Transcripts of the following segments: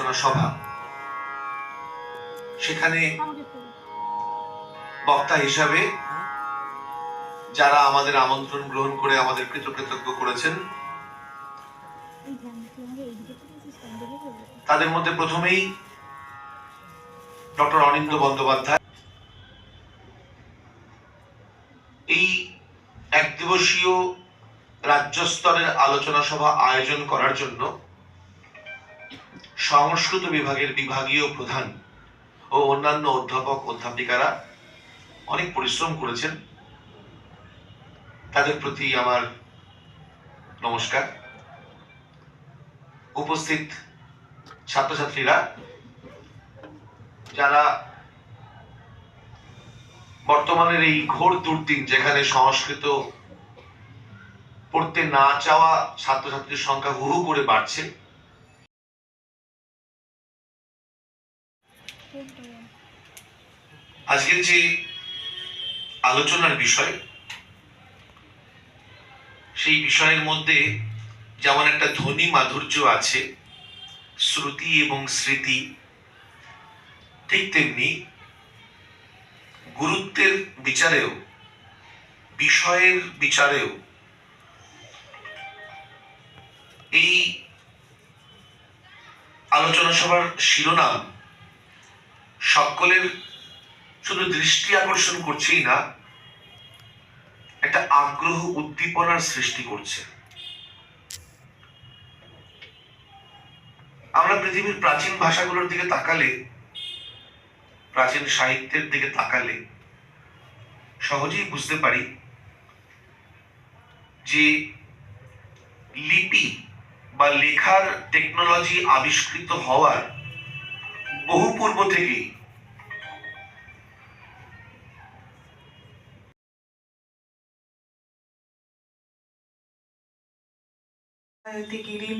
আলোচনা সভা, সেখানে বক্তা হিসাবে যারা আমাদের আমন্ত্রণ গ্রহণ করে আমাদের কৃতজ্ঞ করেছেন, তাদের মধ্যে প্রথমেই ডক্টর অনিন্দ্য বন্দ্যোপাধ্যায়। এই এক দিবসীয় রাজ্য স্তরের আলোচনা সভা আয়োজন করার জন্য সংস্কৃত বিভাগের বিভাগীয় প্রধান ও অন্যান্য অধ্যাপক অধ্যাপিকারা অনেক পরিশ্রম করেছেন। তাদের প্রতি আমার নমস্কার। উপস্থিত ছাত্রছাত্রীরা, যারা বর্তমানের এই ঘোর দুর্দিন, যেখানে সংস্কৃত পড়তে না চাওয়া ছাত্রছাত্রীর সংখ্যা হু হু করে বাড়ছে, আজকের যে আলোচনার বিষয়, সেই বিষয়ের মধ্যে যেমন একটা ধ্বনি মাধুর্য আছে, শ্রুতি এবং স্মৃতি, ঠিক তেমনি গুরুত্বের বিচারেও, বিষয়ের বিচারেও এই আলোচনা সভার শিরোনাম সকলের শুধু দৃষ্টি আকর্ষণ করছেই না, একটা আগ্রহ উদ্দীপনার সৃষ্টি করছে। আমরা পৃথিবীর প্রাচীন ভাষাগুলোর দিকে তাকালে, প্রাচীন সাহিত্যের দিকে তাকালে সহজেই বুঝতে পারি যে লিপি বা লেখার টেকনোলজি আবিষ্কৃত হওয়ার বহু পূর্ব থেকেই গিরিম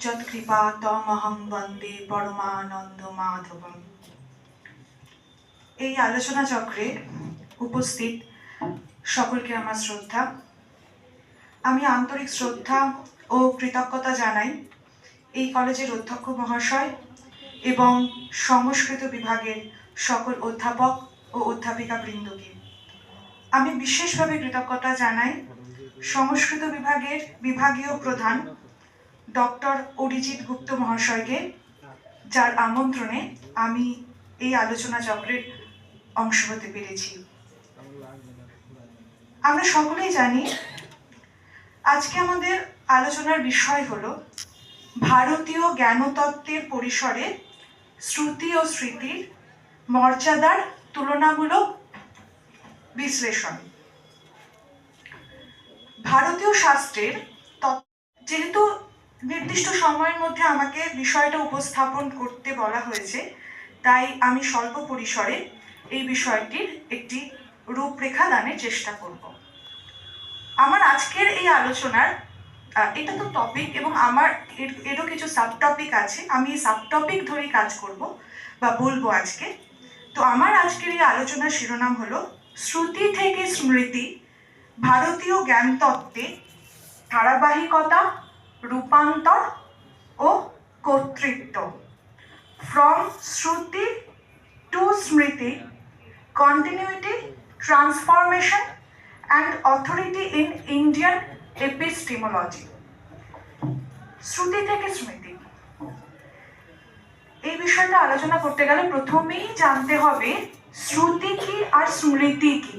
যৎকৃপা তমহং বন্দে পরমানন্দ মাধবম। এই আলোচনা চক্রে উপস্থিত সকলকে আমার শ্রদ্ধা। আমি আন্তরিক শ্রদ্ধা ও কৃতজ্ঞতা জানাই এই কলেজের অধ্যক্ষ মহাশয় এবং সংস্কৃত বিভাগের সকল অধ্যাপক ও অধ্যাপিকা বৃন্দকে। আমি বিশেষভাবে কৃতজ্ঞতা জানাই সংস্কৃত বিভাগের বিভাগীয় প্রধান ডক্টর অরিজিৎ গুপ্ত মহাশয়কে, যার আমন্ত্রণে আমি এই আলোচনা চক্রের অংশ হতে পেরেছি। আমরা সকলেই জানি আজকে আমাদের আলোচনার বিষয় হলো ভারতীয় জ্ঞানতত্ত্বের পরিসরে শ্রুতি ও স্মৃতির মর্যাদার তুলনামূলক বিশ্লেষণ। ভারতীয় শাস্ত্রের যেহেতু নির্দিষ্ট সময়ের মধ্যে আমাকে বিষয়টা উপস্থাপন করতে বলা হয়েছে, তাই আমি স্বল্প পরিসরে এই বিষয়টির একটি রূপরেখা দানের চেষ্টা করব। আমার আজকের এই আলোচনার এটা তো টপিক এবং আমার এরও কিছু সাবটপিক আছে, আমি এই সাবটপিক ধরেই কাজ করব বা বলবো আজকে। তো আমার আজকের এই আলোচনার শিরোনাম হলো শ্রুতি থেকে স্মৃতি, ভারতীয় জ্ঞানতত্ত্বে ধারাবাহিকতা, রূপান্তর ও কর্তৃত্ব। From shruti to smriti, continuity, transformation and authority in Indian epistemology. শ্রুতি থেকে স্মৃতি, এই বিষয়টা আলোচনা করতে গেলে প্রথমেই জানতে হবে শ্রুতি কি আর স্মৃতি কি।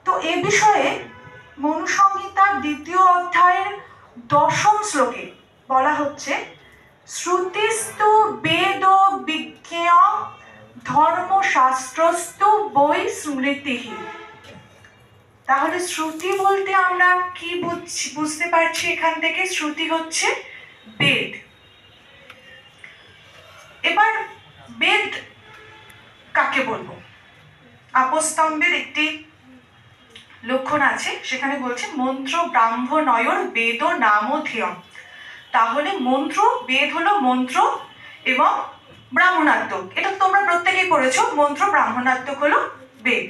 তো এ বিষয়ে মনুসংহিতার 2য় অধ্যায়ের 10ম শ্লোকে বলা হচ্ছে, শ্রুতিস্তু বেদ বিজ্ঞেয় ধর্মশাস্ত্রস্তু বৈ স্মৃতিহি। তাহলে শ্রুতি বলতে আমরা কি বুঝতে পারছি এখান থেকে? শ্রুতি হচ্ছে বেদ। এবার বেদ কাকে বলবো? আপস্তম্ভের একটি লক্ষণ আছে, সেখানে বলছে মন্ত্র ব্রাহ্মণয়র বেদ নামধেয়ম। তাহলে মন্ত্র, বেদ হলো মন্ত্র এবং ব্রাহ্মণাত্মক, এটা তোমরা প্রত্যেকেই পড়েছো, মন্ত্র ব্রাহ্মণাত্মক হলো বেদ।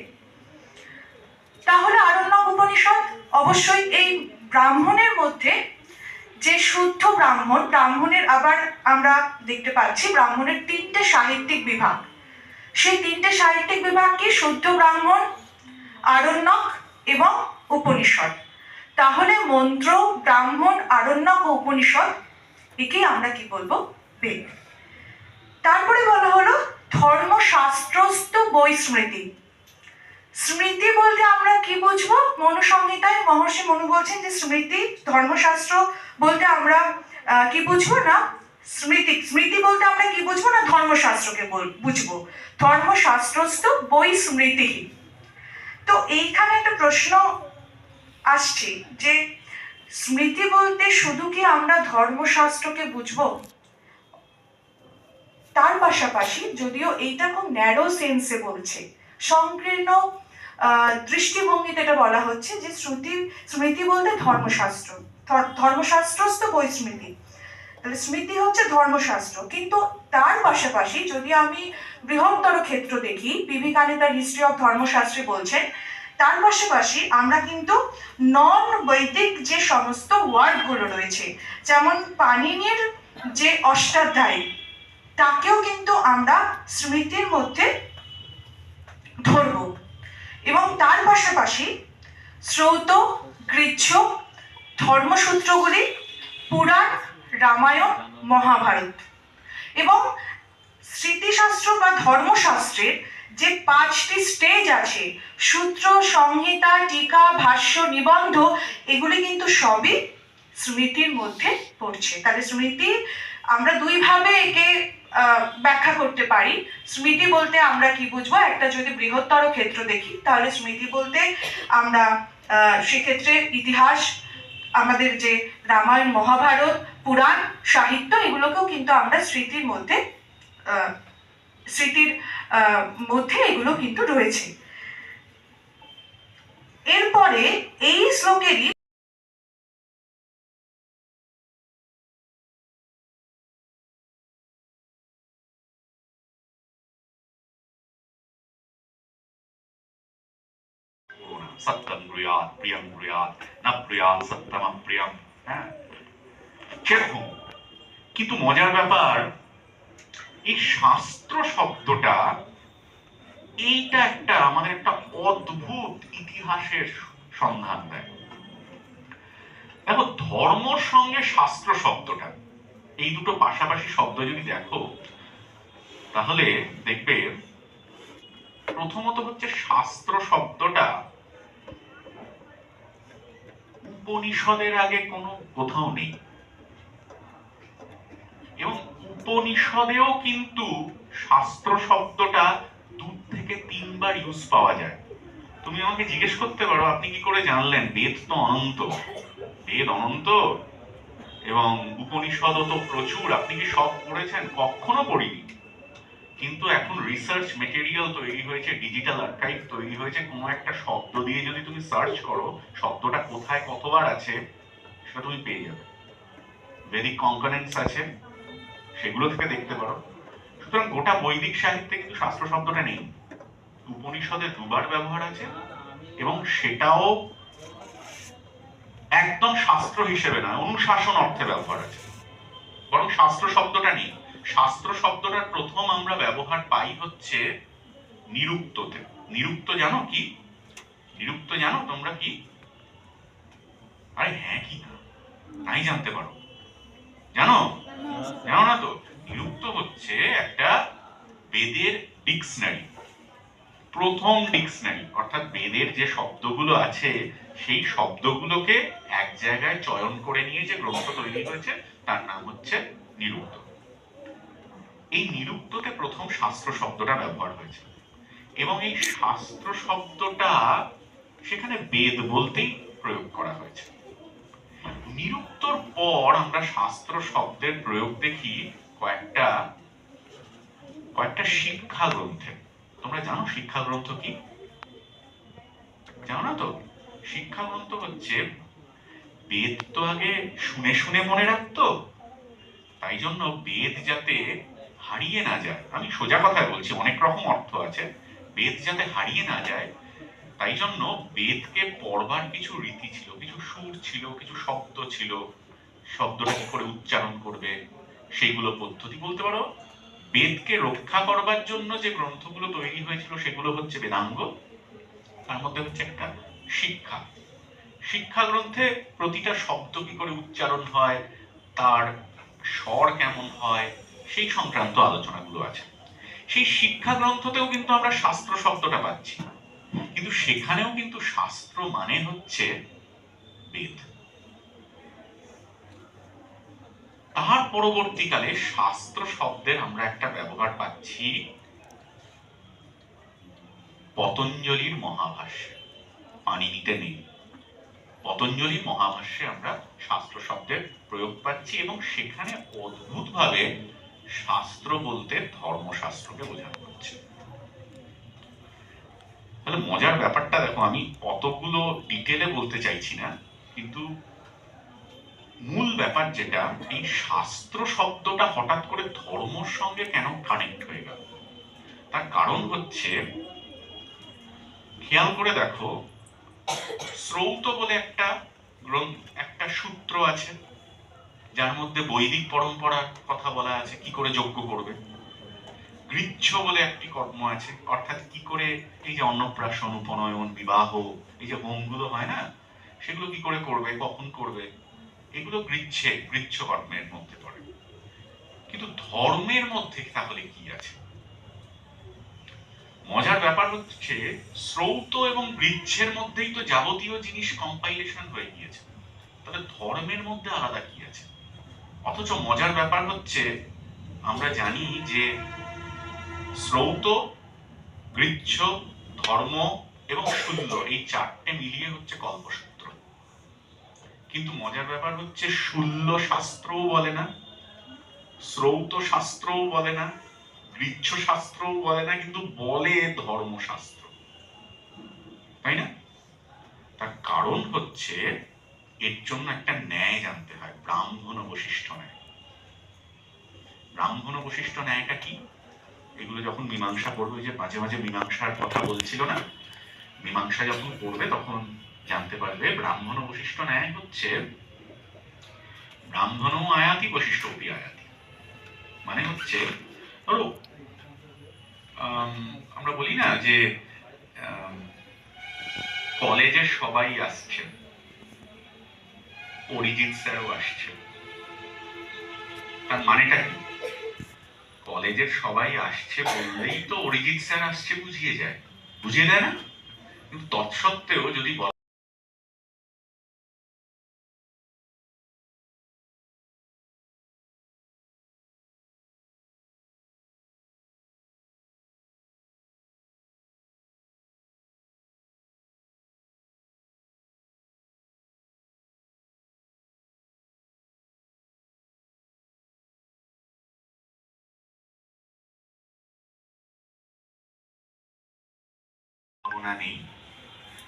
তাহলে আরণ্যক উপনিষদ, অবশ্যই এই ব্রাহ্মণের মধ্যে যে শুদ্ধ ব্রাহ্মণ, ব্রাহ্মণের আবার আমরা দেখতে পাচ্ছি ব্রাহ্মণের 3টে সাহিত্যিক বিভাগ। সেই 3টে সাহিত্যিক বিভাগ কি? শুদ্ধ ব্রাহ্মণ, আরণ্যক এবং উপনিষদ। তাহলে মন্ত্র, ব্রাহ্মণ, আরণ্যক ও উপনিষদ, একেই আমরা কি বলবো? বেদ। তারপরে বলা হলো ধর্মশাস্ত্রস্থ বই স্মৃতি। স্মৃতি বলতে আমরা কি বুঝবো? মনুসংহিতায় মহর্ষি মনু বলছেন যে স্মৃতি, ধর্মশাস্ত্র বলতে আমরা কি বুঝবো? না স্মৃতি। স্মৃতি বলতে আমরা কি বুঝবো? না ধর্মশাস্ত্রকে বুঝবো। ধর্মশাস্ত্রস্থ বই স্মৃতি। তো এইখানে একটা প্রশ্ন আসছে যে স্মৃতি বলতে শুধু কি আমরা ধর্মশাস্ত্রকে বুঝবো? তার পাশাপাশি, যদিও এইটা খুব ন্যারো সেন্সে বলছে, সংকীর্ণ দৃষ্টিভঙ্গিতে এটা বলা হচ্ছে যে স্মৃতি বলতে ধর্মশাস্ত্র, ধর্মশাস্ত্রস্থ বই স্মৃতি। তাহলে স্মৃতি হচ্ছে ধর্মশাস্ত্র, কিন্তু তার পাশাপাশি যদি আমি বৃহত্তর ক্ষেত্র দেখি, বিবেকানন্দ তার হিস্ট্রি অফ ধর্মশাস্ত্রে বলছেন তার পাশাপাশি আমরা কিন্তু নন বৈদিক যে সমস্ত ওয়ার্ডগুলো রয়েছে, যেমন পাণিনির যে অষ্টাধ্যায়ী, তাকেও কিন্তু আমরা স্মৃতির মধ্যে ধরব। এবং তার পাশাপাশি শ্রৌত, গৃহ্য, ধর্মসূত্রগুলি, পুরাণ, রামায়ণ, মহাভারত এবং স্মৃতিশাস্ত্র বা ধর্মশাস্ত্রের যে 5টি স্টেজ আছে, সূত্র, সংহিতা, টিকা, ভাষ্য, নিবন্ধ, এগুলি কিন্তু সবই স্মৃতির মধ্যে পড়ছে। তাহলে স্মৃতি আমরা দুইভাবে একে ব্যাখ্যা করতে পারি। স্মৃতি বলতে আমরা কি বুঝবো? একটা যদি বৃহত্তর ক্ষেত্র দেখি, তাহলে স্মৃতি বলতে আমরা সেক্ষেত্রে ইতিহাস, আমাদের যে রামায়ণ, মহাভারত, পুরাণ, সাহিত্য, এগুলোকেও কিন্তু আমরা স্মৃতির মধ্যে এগুলো কিন্তু রয়েছে। এরপরে এই শ্লোকেরই সত্যম ব্রুয়াৎ প্রিয়ম ব্রুয়াৎ না ব্রুয়াৎ সত্যম প্রিয়ম। হ্যাঁ, সেরকম। কিন্তু মজার ব্যাপার, এই শাস্ত্র শব্দটা, এইটা একটা আমাদের একটা অদ্ভুত ইতিহাসের সন্ধান দেয়। দেখো, ধর্মর সঙ্গে শাস্ত্র শব্দটা, এই দুটো পাশাপাশি শব্দ যদি দেখো, তাহলে দেখবে প্রথমত হচ্ছে শাস্ত্র শব্দটা উপনিষদের আগে কোথাও নেই, এবং উপনিষদেও কিন্তু শাস্ত্র শব্দটা 2 থেকে 3 বার ইউজ পাওয়া যায়। তুমি আমাকে জিজ্ঞেস করতে পারো, আপনি কি করে জানলেন? বেদ তো অনন্ত, বেদ অনন্ত এবং উপনিষদও তো প্রচুর, আপনি কি সব পড়েছেন? কখনো পড়িনি। কিন্তু এখন রিসার্চ মেটেরিয়াল তৈরি হয়েছে, ডিজিটাল আর্কাইভ তৈরি হয়েছে, কোনো একটা শব্দ দিয়ে যদি তুমি সার্চ করো, শব্দটা কোথায় কতবার আছে সেটা তুমি পেয়ে যাবে। বেদিক কনকনেন্স আছে, সেগুলো থেকে দেখতে পারো। সুতরাং গোটা বৈদিক সাহিত্যে কিন্তু শাস্ত্র শব্দটা নেই। উপনিষদে 2 বার ব্যবহার আছে, এবং সেটাও একদম শাস্ত্র হিসেবে নয়, অনুশাসন অর্থে ব্যবহার আছে, বরং শাস্ত্র শব্দটা নেই। শাস্ত্র শব্দটার প্রথম আমরা ব্যবহার পাই হচ্ছে নিরুক্ততে। নিরুক্ত জানো কি? নিরুক্ত জানো তোমরা কি? আরে হ্যাঁ কি না, তাই জানতে পারো। জানো? জানো না তো? নিরুক্ত হচ্ছে একটা বেদের ডিকশনারি, প্রথম ডিকশনারি। অর্থাৎ বেদের যে শব্দগুলো আছে, সেই শব্দগুলোকে এক জায়গায় চয়ন করে নিয়ে যে গ্রন্থ তৈরি হয়েছে, তার নাম হচ্ছে নিরুক্ত। এই নিরুক্ততে প্রথম শাস্ত্র শব্দটা ব্যবহার হয়েছে, এবং এই শাস্ত্র শব্দটা সেখানে বেদ বলতেই প্রয়োগ করা হয়েছে। নিরুক্তর পর আমরা শাস্ত্র শব্দের প্রয়োগ দেখি কয়েকটা শিক্ষা গ্রন্থে। তোমরা জানো শিক্ষা গ্রন্থ কি? জানো না তো? শিক্ষা গ্রন্থ হচ্ছে, বেদ তো আগে শুনে শুনে মনে রাখতো, তাই জন্য বেদ যাতে হারিয়ে না যায়, আমি সোজা কথায় বলছি, অনেক রকম অর্থ আছে, বেদ যাতে হারিয়ে না যায়, তাই জন্য বেদকে পড়বার কিছু রীতি ছিল, কিছু সুর ছিল, কিছু শব্দ ছিল, শব্দটা কি করে উচ্চারণ করবে, সেইগুলো পদ্ধতি বলতে পারো। বেদকে রক্ষা করবার জন্য যে গ্রন্থগুলো তৈরি হয়েছিল সেগুলো হচ্ছে বেদাঙ্গ। তার মধ্যে হচ্ছে একটা শিক্ষা। শিক্ষা গ্রন্থে প্রতিটা শব্দ কি করে উচ্চারণ হয়, তার স্বর কেমন হয়, সেই সংক্রান্ত আলোচনাগুলো আছে। সেই শিক্ষা গ্রন্থতেও কিন্তু আমরা শাস্ত্র শব্দটা পাচ্ছি, কিন্তু সেখানেও কিন্তু শাস্ত্র মানে হচ্ছে বেদ। তার পরবর্তীকালে শাস্ত্র শব্দের আমরা একটা ব্যবহার পাচ্ছি পতঞ্জলির মহাভাষ্যে, পাণিনিতে নেই। পতঞ্জলির মহাভাষ্যে আমরা শাস্ত্র শব্দের প্রয়োগ পাচ্ছি, এবং সেখানে অদ্ভুতভাবে শাস্ত্র বলতে ধর্মশাস্ত্রকে বোঝানো হচ্ছে। তাহলে মজার ব্যাপারটা দেখো, আমি অতগুলো ডিটেলে বলতে চাইছি না, কিন্তু মূল ব্যাপার যেটা, এই শাস্ত্র শব্দটা হঠাৎ করে ধর্মর সঙ্গে কেন কানেক্ট হয়ে গেল, তার কারণ হচ্ছে, খেয়াল করে দেখো, শ্রৌত বলে একটা সূত্র আছে, যার মধ্যে বৈদিক পরম্পরার কথা বলা আছে, কি করে যজ্ঞ করবে। গৃচ্ছ বলে একটি কর্ম আছে, অর্থাৎ কি করে এই যে অন্নপ্রাশন, উপনয়ন, বিবাহ, এই যে হোমগুলো হয় না, সেগুলো কি করে করবে, কখন করবে, এগুলো গৃচ্ছ কর্মের মধ্যে পড়ে। কিন্তু ধর্মের মধ্যে তাহলে কি আছে? মজার ব্যাপার হচ্ছে, শ্রৌত এবং গৃচ্ছের মধ্যেই তো যাবতীয় জিনিস কম্পাইলেশন হয়ে গিয়েছে, তাহলে ধর্মের মধ্যে আলাদা কি আছে? অথচ মজার ব্যাপার হচ্ছে, আমরা জানি যে শ্রৌত, গৃচ্ছ, ধর্ম এবং শুল্য, এই চারটে মিলিয়ে হচ্ছে কল্পসূত্র। কিন্তু মজার ব্যাপার হচ্ছে, শুল্য শাস্ত্রও বলে না, শ্রৌত শাস্ত্রও বলে না, গৃচ্ছ শাস্ত্রও বলে না, কিন্তু বলে ধর্মশাস্ত্র, তাই না? তার কারণ হচ্ছে, এর জন্য একটা ন্যায় জানতে হয়, ব্রাহ্মণ বশিষ্ঠ ন্যায়। ব্রাহ্মণ বশিষ্ঠ ন্যায়টা কি? এগুলো যখন মীমাংসা পড়বে, যে মাঝে মাঝে মীমাংসার কথা বলছিল না, মীমাংসা যখন পড়বে তখন জানতে পারবে ব্রাহ্মণ বশিষ্ঠ ন্যায় হচ্ছে ব্রাহ্মণও আয়াতি বশিষ্ঠপি আয়াতি। মানে হচ্ছে, ধরো আমরা বলি না যে কলেজে সবাই আসছে, অরিজিৎ স্যারও আসছে, তার মানেটা কি? কলেজের সবাই আসছে বললেই তো অরিজিৎ স্যার আসছে বুঝিয়ে দেয় না? কিন্তু তৎসত্ত্বেও যদি ভাবনা নেই,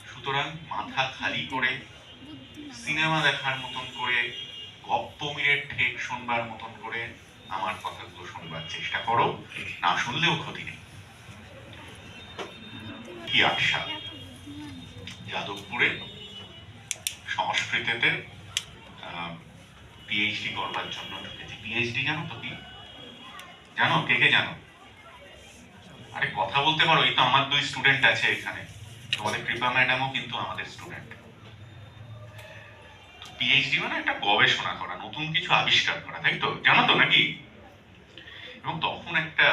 সুতরাং মাথা খালি করে সিনেমা দেখার মতন করে, গপ্প মিরের ঠেক শোনবার মতন করে আমার কথাগুলো শোনবার চেষ্টা করো, না শুনলেও ক্ষতি নেই। কি আশা, যাদবপুরে সংস্কৃতেতে পিএইচডি করবার জন্য ঢুকেছি। পিএইচডি জানো তো কি? জানো? কে কে জানো? আরে কথা বলতে পারো, এই তো আমার 2 স্টুডেন্ট আছে এখানে, তোমাদের কৃপা ম্যাডামও কিন্তু আমাদের স্টুডেন্ট। পিএইচডি মানে একটা গবেষণা করা, নতুন কিছু আবিষ্কার করা, তাই তো? জানো তো নাকি? এবং তখন একটা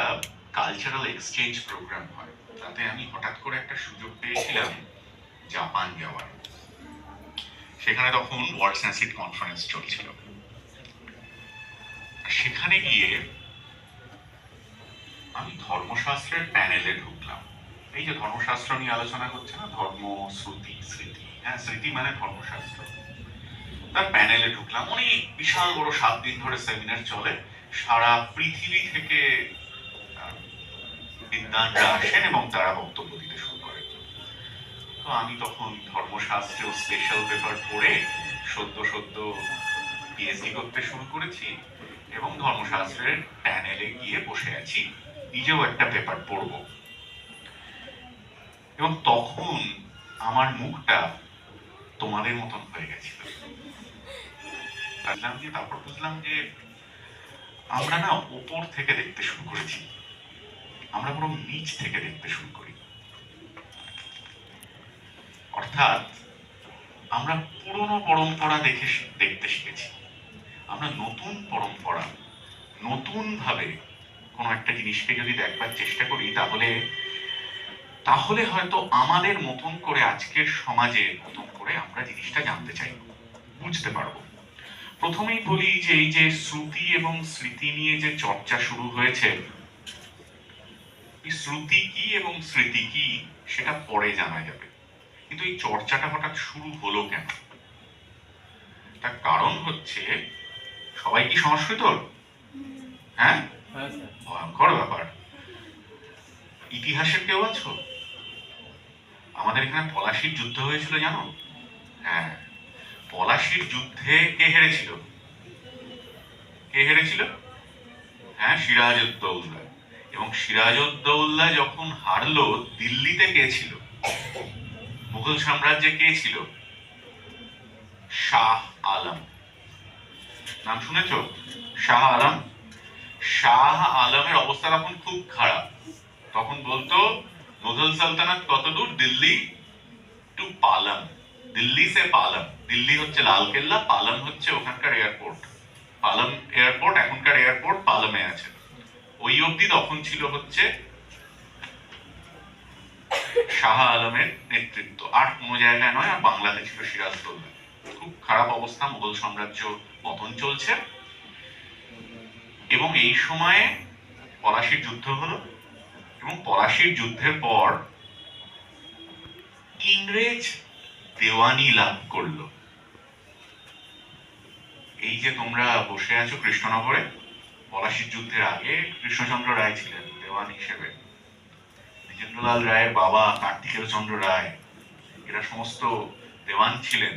কালচারাল এক্সচেঞ্জ প্রোগ্রাম হয়, তাতে আমি হঠাৎ করে একটা সুযোগ পেয়েছিলাম জাপান যাওয়ার। সেখানে তখন ওয়ার্ল্ড সায়েন্স কনফারেন্স চলছিল। সেখানে গিয়ে আমি ধর্মশাস্ত্রের প্যানেলে ঢুকলাম। এই যে ধর্মশাস্ত্র নিয়ে আলোচনা হচ্ছে না, ধর্ম, শ্রুতি, স্মৃতি, হ্যাঁ স্মৃতি মানে ধর্মশাস্ত্র, তার প্যানেলে ঢুকলাম। অনেক বিশাল বড় 7 দিন ধরে সেমিনার চলে, সারা পৃথিবী থেকে বিদ্বানরা আসেন এবং তারা বক্তব্য দিতে শুরু করেন। তো আমি তখন ধর্মশাস্ত্রেও স্পেশাল পেপার পড়ে সদ্য পিএইচডি করতে শুরু করেছি, এবং ধর্মশাস্ত্রের প্যানেলে গিয়ে বসে আছি, নিজেও একটা পেপার পড়ব। এবং তখন আমার মুখটা তোমাদের মতন হয়ে গেছিল। বুঝলাম যে তারপর বুঝলাম যে আমরা না উপর থেকে দেখতে শুরু করেছি, আমরা বরং নিচ থেকে দেখতে শুরু করি। অর্থাৎ আমরা পুরনো পরম্পরা দেখতে শিখেছি। আমরা নতুন পরম্পরা, নতুন ভাবে কোনো একটা জিনিসকে যদি দেখবার চেষ্টা করি, তাহলে হয়তো আমাদের মতন করে, আজকের সমাজে মতন করে আমরা জিনিসটা জানতে চাইব, বুঝতে পারবো। প্রথমেই বলি যে এই যে শ্রুতি এবং স্মৃতি নিয়ে যে চর্চা শুরু হয়েছে, এই শ্রুতি কি এবং স্মৃতি কি সেটা পরে জানা যাবে, কিন্তু এই চর্চাটা হঠাৎ শুরু হলো কেন? তার কারণ হচ্ছে, সবাই কি সংস্কৃত? হ্যাঁ, ভয়ঙ্কর ব্যাপার। ইতিহাসের কেউ আছো? আমাদের এখানে পলাশির যুদ্ধ হয়েছিল জানো? হ্যাঁ, পলাশির যুদ্ধে কে হেরেছিল? কে হেরেছিল? হ্যাঁ, সিরাজউদ্দৌলা। এবং সিরাজউদ্দৌলা যখন হারলো, দিল্লিতে কে ছিল? মুঘল সাম্রাজ্যে কে ছিল? শাহ আলম। নাম শুনেছ? শাহ আলম। শাহ আলমের অবস্থা তখন খুব খারাপ। তখন বলতো মুঘল সালতানাত কত দূর? দিল্লি টু পালাম, দিল্লি সে পালাম। দিল্লি হচ্ছে লালকেল্লা, পালাম হচ্ছে ওখানকার এয়ারপোর্ট। পালাম এয়ারপোর্ট, এখনকার এয়ারপোর্ট পালামে আছে। ওই অবধি তখন ছিল হচ্ছে শাহ আলমের নেতৃত্ব, আর কোনো জায়গায় নয়। আর বাংলাতে ছিল সিরাজউদ্দৌলা। খুব খারাপ অবস্থা, মুঘল সাম্রাজ্য পতন চলছে। এবং এই সময়ে পলাশির যুদ্ধ হলো, এবং পলাশির যুদ্ধের পর ইংরেজ দেওয়ানি লাভ করলো। এই যে তোমরা বসে আছো কৃষ্ণনগরে, পলাশির যুদ্ধের আগে কৃষ্ণচন্দ্র রায় ছিলেন দেওয়ান হিসেবে। দ্বিজেন্দ্রলাল রায়ের বাবা কার্তিকেয় চন্দ্র রায়, এরা সমস্ত দেওয়ান ছিলেন।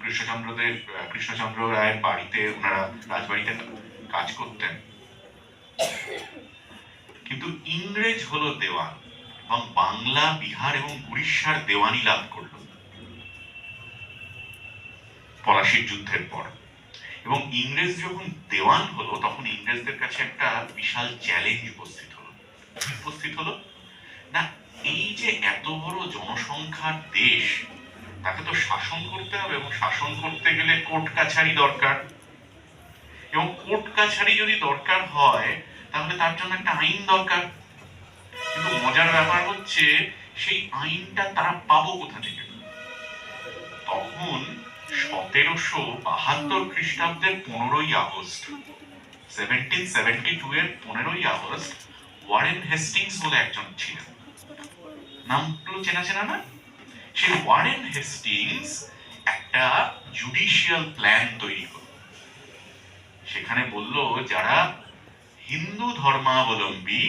কৃষ্ণচন্দ্র রায়ের বাড়িতে, ওনারা রাজবাড়িতে কাজ করতেন। কিন্তু ইংরেজ হলো দেওয়ান, এবং বাংলা, বিহার এবং উড়িষ্যার দেওয়ানি লাভ করলো পলাশির যুদ্ধের পর। এবং ইংরেজ যখন দেওয়ান হলো, তখন ইংরেজদের কাছে একটা বিশাল চ্যালেঞ্জ উপস্থিত হলো না, এই যে এত বড় জনসংখ্যার দেশ, তাকে তো শাসন করতে হবে, এবং শাসন করতে গেলে কোর্ট কাছারি দরকার। এবং কোর্ট কাছারি যদি দরকার হয়, তাহলে তার জন্য একটা আইন দরকার। কিন্তু মজার ব্যাপার হচ্ছে, সেই আইনটা তারা পাবো কোথা থেকে? তখন 1772 খ্রিস্টাব্দের 15ই আগস্ট, 1772 এর 15ই আগস্ট, ওয়ারেন হেস্টিংস বলে একজন ছিলেন। নামগুলো চেনা চেনা না? সেই ওয়ারেন হেস্টিংস একটা জুডিশিয়াল প্ল্যান তৈরি করল। সেখানে বলল, যারা হিন্দু ধর্মাবলম্বী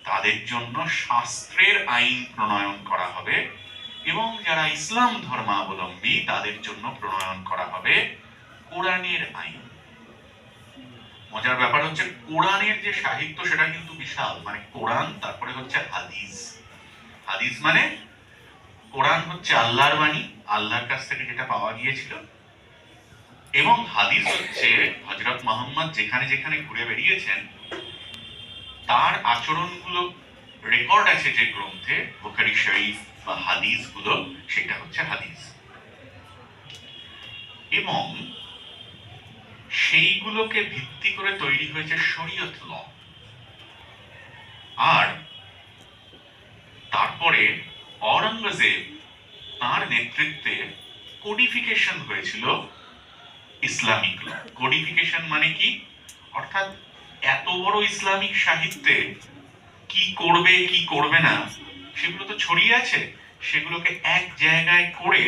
তাদের জন্য শাস্ত্রের আইন প্রণয়ন করা হবে, এবং যারা ইসলাম ধর্মাবলম্বী তাদের জন্য প্রণয়ন করা হবে কোরআনের আইন। মজার ব্যাপার হচ্ছে, কোরআনের যে সাহিত্য সেটা কিন্তু বিশাল। মানে কোরআন, তারপরে হচ্ছে হাদিস। হাদিস মানে, কোরআন হচ্ছে আল্লাহর বাণী, আল্লাহর কাছ থেকে যেটা পাওয়া গিয়েছিল, এবং হাদিস হচ্ছে হযরত মুহাম্মদ যেখানে যেখানে ঘুরে বেরিয়েছেন তার আচরণগুলো রেকর্ড আছে যে গ্রন্থে, বুখারী শরীফ বা হাদিস গুলো, সেটা হচ্ছে হাদিস। এবং সেইগুলোকে ভিত্তি করে তৈরি হয়েছে শরীয়ত ল। আর তারপরে ঔরঙ্গজেব, তার নেতৃত্বে কোডিফিকেশন হয়েছিল ইসলামিক ল। কোডিফিকেশন মানে কি? অর্থাৎ এত বড় ইসলামিক সাহিত্যে কি করবে কি করবে না সেগুলো তো ছড়িয়ে আছে, সেগুলোকে এক জায়গায় করে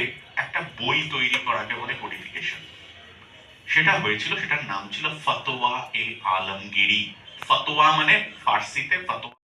একটা বই তৈরি করাকে বলে কোডিফিকেশন। সেটা হয়েছিল, সেটার নাম ছিল ফতোয়া এ আলমগীরি। ফতোয়া মানে ফার্সিতে ফতোয়া।